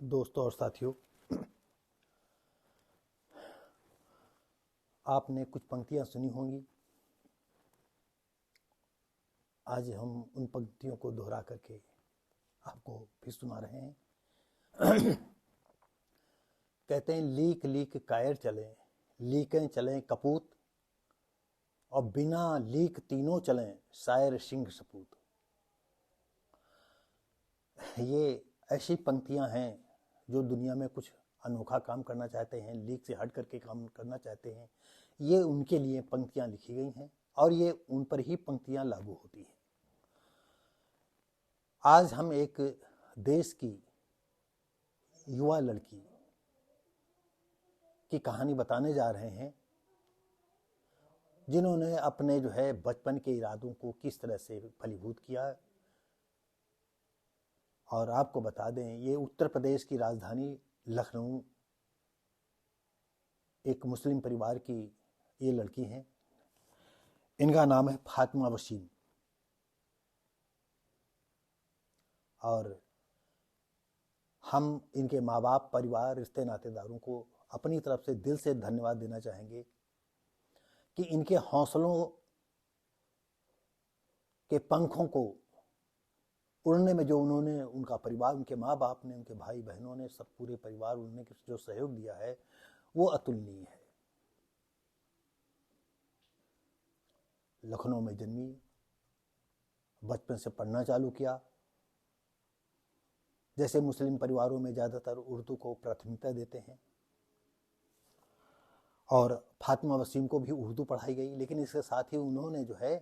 दोस्तों और साथियों, आपने कुछ पंक्तियां सुनी होंगी। आज हम उन पंक्तियों को दोहरा करके आपको भी सुना रहे हैं। कहते हैं, लीक लीक कायर चलें, लीकें चलें कपूत, और बिना लीक तीनों चलें शायर सिंह सपूत। ये ऐसी पंक्तियां हैं जो दुनिया में कुछ अनोखा काम करना चाहते हैं, लीक से हट करके काम करना चाहते हैं। ये उनके लिए पंक्तियां लिखी गई हैं और ये उन पर ही पंक्तियां लागू होती हैं। आज हम एक देश की युवा लड़की की कहानी बताने जा रहे हैं, जिन्होंने अपने बचपन के इरादों को किस तरह से फलीभूत किया। और आपको बता दें, ये उत्तर प्रदेश की राजधानी लखनऊ एक मुस्लिम परिवार की ये लड़की हैं। इनका नाम है फातिमा वसीम। और हम इनके माँ बाप, परिवार, रिश्ते नातेदारों को अपनी तरफ से दिल से धन्यवाद देना चाहेंगे कि इनके हौसलों के पंखों को उड़ने में जो उन्होंने, उनका परिवार, उनके माँ बाप ने, उनके भाई बहनों ने, सब पूरे परिवार उड़ने के जो सहयोग दिया है वो अतुलनीय है। लखनऊ में जन्मी, बचपन से पढ़ना चालू किया। जैसे मुस्लिम परिवारों में ज़्यादातर उर्दू को प्राथमिकता देते हैं, और फातिमा वसीम को भी उर्दू पढ़ाई गई, लेकिन इसके साथ ही उन्होंने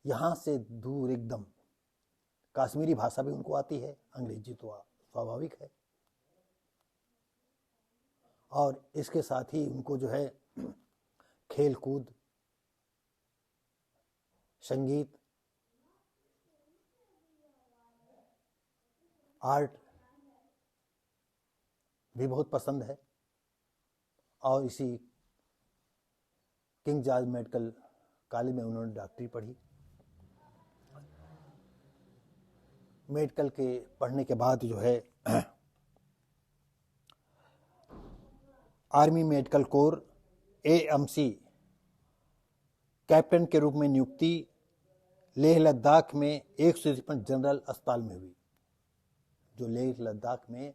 यहाँ से दूर एकदम कश्मीरी भाषा भी उनको आती है, अंग्रेजी तो स्वाभाविक है। और इसके साथ ही उनको खेल कूद, संगीत, आर्ट भी बहुत पसंद है। और इसी किंग जॉर्ज मेडिकल कॉलेज में उन्होंने डॉक्टरी पढ़ी। मेडिकल के पढ़ने के बाद army medical corps AMC captain के रूप में नियुक्ति लेह लद्दाख में 153 जनरल अस्पताल में हुई। जो लेह लद्दाख में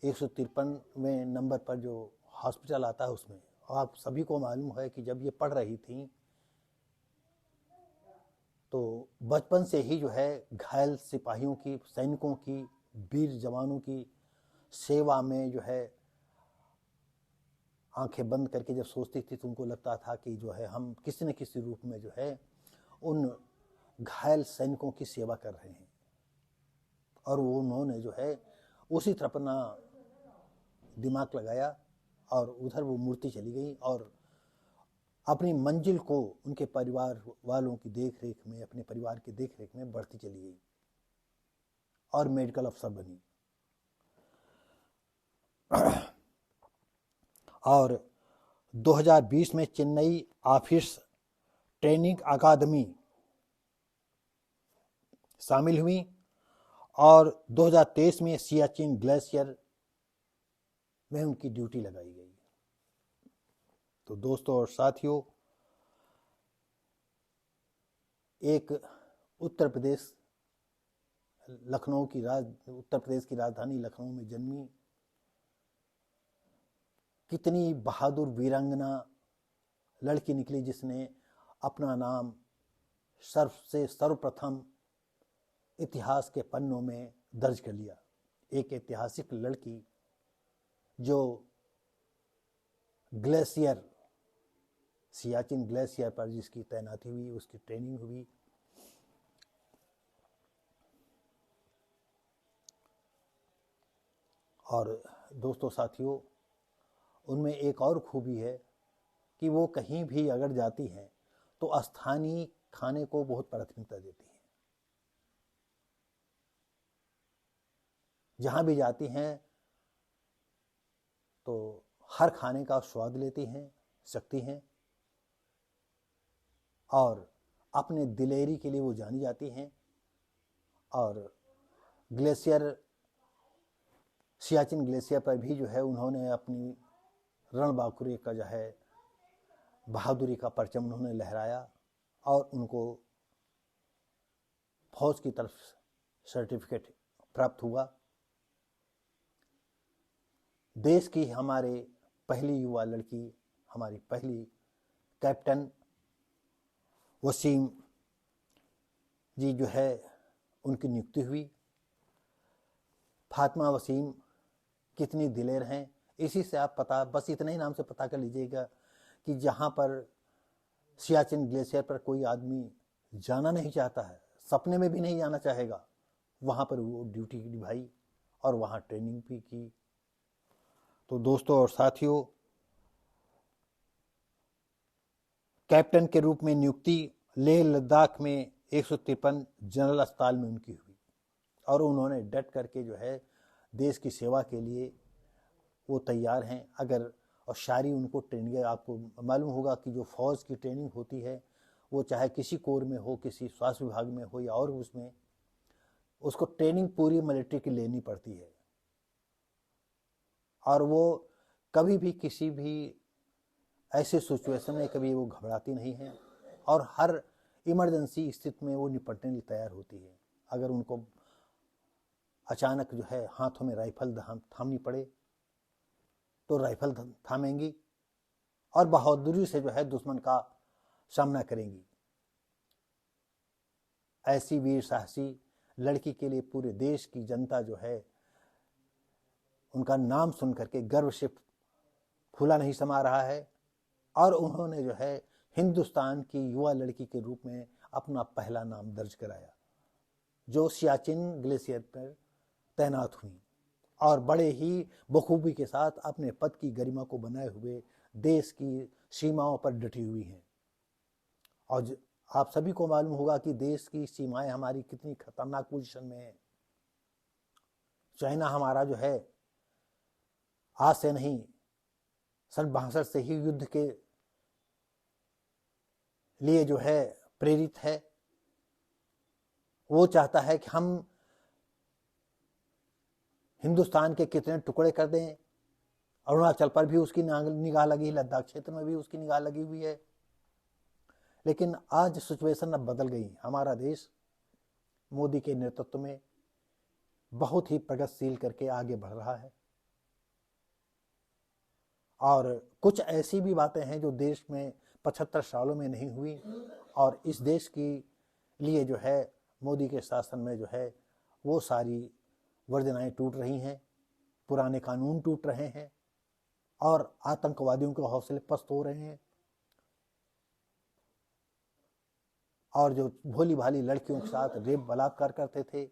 153वें नंबर पर जो हॉस्पिटल आता है उसमें, आप सभी को मालूम है कि जब ये पढ़ रही थी तो बचपन से ही घायल सिपाहियों की, सैनिकों की, वीर जवानों की सेवा में आंखें बंद करके जब सोचती थी तो उनको लगता था कि हम किसी न किसी रूप में उन घायल सैनिकों की सेवा कर रहे हैं। और वो उन्होंने उसी तरफ अपना दिमाग लगाया और उधर वो मूर्ति चली गई और अपनी मंजिल को उनके परिवार वालों की देख रेख में, अपने परिवार की देख रेख में बढ़ती चली गई और मेडिकल अफसर बनी। और 2020 में चेन्नई ऑफिस ट्रेनिंग अकादमी शामिल हुई और 2023 में सियाचिन ग्लेशियर में उनकी ड्यूटी लगाई गई। तो दोस्तों और साथियों, एक उत्तर प्रदेश की राजधानी लखनऊ में जन्मी कितनी बहादुर वीरांगना लड़की निकली, जिसने अपना नाम सर्वप्रथम इतिहास के पन्नों में दर्ज कर लिया। एक ऐतिहासिक लड़की जो ग्लेशियर, सियाचिन ग्लेशियर पर जिसकी तैनाती हुई, उसकी ट्रेनिंग हुई। और दोस्तों साथियों, उनमें एक और खूबी है कि वो कहीं भी अगर जाती हैं तो स्थानीय खाने को बहुत प्राथमिकता देती हैं। जहाँ भी जाती हैं तो हर खाने का स्वाद लेती हैं, सकती हैं, और अपने दिलेरी के लिए वो जानी जाती हैं। और ग्लेशियर सियाचिन ग्लेशियर पर भी जो है उन्होंने अपनी रणबांकुरे का जो है बहादुरी का परचम उन्होंने लहराया और उनको फौज की तरफ सर्टिफिकेट प्राप्त हुआ। देश की हमारे पहली युवा लड़की, हमारी पहली कैप्टन वसीम जी जो है उनकी नियुक्ति हुई। फातिमा वसीम कितनी दिलेर हैं, इसी से आप पता, बस इतने ही नाम से पता कर लीजिएगा कि जहाँ पर सियाचिन ग्लेशियर पर कोई आदमी जाना नहीं चाहता है, सपने में भी नहीं जाना चाहेगा, वहाँ पर वो ड्यूटी निभाई और वहाँ ट्रेनिंग भी की। तो दोस्तों और साथियों, कैप्टन के रूप में नियुक्ति लेह लद्दाख में 153 जनरल अस्पताल में उनकी हुई और उन्होंने डट करके जो है देश की सेवा के लिए वो तैयार हैं। अगर और सारी उनको ट्रेनिंग, आपको मालूम होगा कि जो फौज की ट्रेनिंग होती है वो चाहे किसी कोर में हो, किसी स्वास्थ्य विभाग में हो या और उसमें, उसको ट्रेनिंग पूरी मिलिट्री की लेनी पड़ती है और वो कभी भी किसी भी ऐसे सिचुएशन में कभी वो घबराती नहीं है और हर इमरजेंसी स्थिति में वो निपटने के लिए तैयार होती है। अगर उनको अचानक जो है हाथों में राइफल थामनी पड़े तो राइफल थामेंगी और बहादुरी से जो है दुश्मन का सामना करेंगी। ऐसी वीर साहसी लड़की के लिए पूरे देश की जनता जो है उनका नाम सुन करके गर्व से फूला नहीं समा रहा है और उन्होंने जो है हिंदुस्तान की युवा लड़की के रूप में अपना पहला नाम दर्ज कराया, जो सियाचिन ग्लेशियर पर तैनात हुई और बड़े ही बखूबी के साथ अपने पद की गरिमा को बनाए हुए देश की सीमाओं पर डटी हुई हैं। और आप सभी को मालूम होगा कि देश की सीमाएं हमारी कितनी खतरनाक पोजीशन में है। चाइना हमारा जो है आज से नहीं, सन 62 से ही युद्ध के लिए जो है प्रेरित है। वो चाहता है कि हम हिंदुस्तान के कितने टुकड़े कर दें। अरुणाचल पर भी उसकी निगाह लगी, लद्दाख क्षेत्र में भी उसकी निगाह लगी हुई है। लेकिन आज सिचुएशन अब बदल गई। हमारा देश मोदी के नेतृत्व में बहुत ही प्रगतिशील करके आगे बढ़ रहा है और कुछ ऐसी भी बातें हैं जो देश में 75 सालों में नहीं हुई और इस देश की लिए जो है मोदी के शासन में जो है वो सारी वर्जनाएं टूट रही हैं, पुराने कानून टूट रहे हैं और आतंकवादियों के हौसले पस्त हो रहे हैं और जो भोली भाली लड़कियों के साथ रेप बलात्कार करते थे,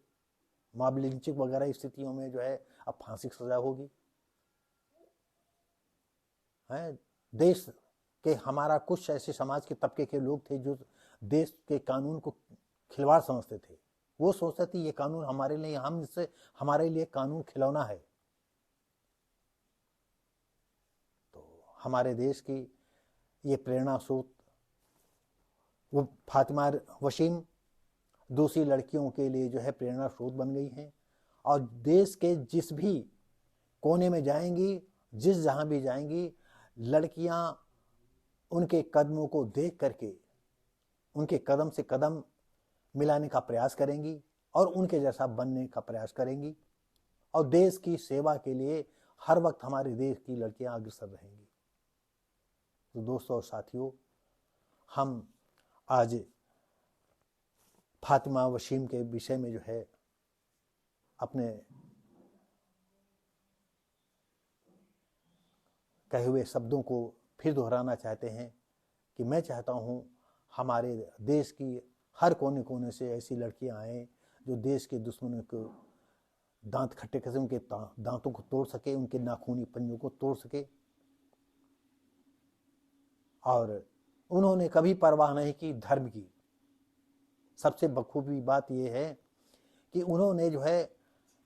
मॉब लिंचिंग वगैरह स्थितियों में जो है अब फांसी की सजा होगी। देश के हमारा कुछ ऐसे समाज के तबके के लोग थे जो देश के कानून को खिलवाड़ समझते थे। वो सोचते थे ये कानून हमारे लिए, हम इससे हमारे लिए कानून खिलौना है। तो हमारे देश की ये प्रेरणा स्रोत वो फातिमा वसीम दूसरी लड़कियों के लिए जो है प्रेरणा स्रोत बन गई हैं और देश के जिस भी कोने में जाएंगी, जिस जहां भी जाएंगी, लड़कियां उनके कदमों को देख करके उनके कदम से कदम मिलाने का प्रयास करेंगी और उनके जैसा बनने का प्रयास करेंगी और देश की सेवा के लिए हर वक्त हमारे देश की लड़कियां अग्रसर रहेंगी। तो दोस्तों और साथियों, हम आज फातिमा वसीम के विषय में जो है अपने कहे हुए शब्दों को फिर दोहराना चाहते हैं कि मैं चाहता हूं हमारे देश की हर कोने कोने से ऐसी लड़कियां आए जो देश के दुश्मनों को दांत खट्टे करके उनके दांतों को तोड़ सके, उनके नाखूनी पंजों को तोड़ सके। और उन्होंने कभी परवाह नहीं की धर्म की। सबसे बखूबी बात यह है कि उन्होंने जो है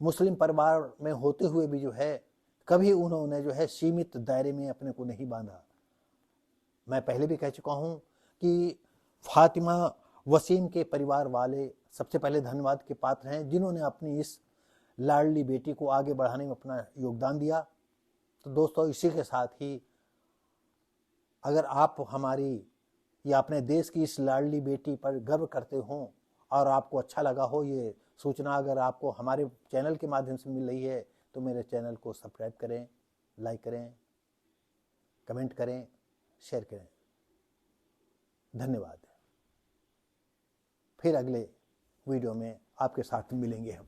मुस्लिम परिवार में होते हुए भी जो है कभी उन्होंने जो है सीमित दायरे में अपने को नहीं बांधा। मैं पहले भी कह चुका हूं कि फातिमा वसीम के परिवार वाले सबसे पहले धन्यवाद के पात्र हैं, जिन्होंने अपनी इस लाडली बेटी को आगे बढ़ाने में अपना योगदान दिया। तो दोस्तों, इसी के साथ ही अगर आप हमारी या अपने देश की इस लाडली बेटी पर गर्व करते हो और आपको अच्छा लगा हो ये सूचना, अगर आपको हमारे चैनल के माध्यम से मिल रही है, तो मेरे चैनल को सब्सक्राइब करें, लाइक करें, कमेंट करें, शेयर करें। धन्यवाद। फिर अगले वीडियो में आपके साथ मिलेंगे हम।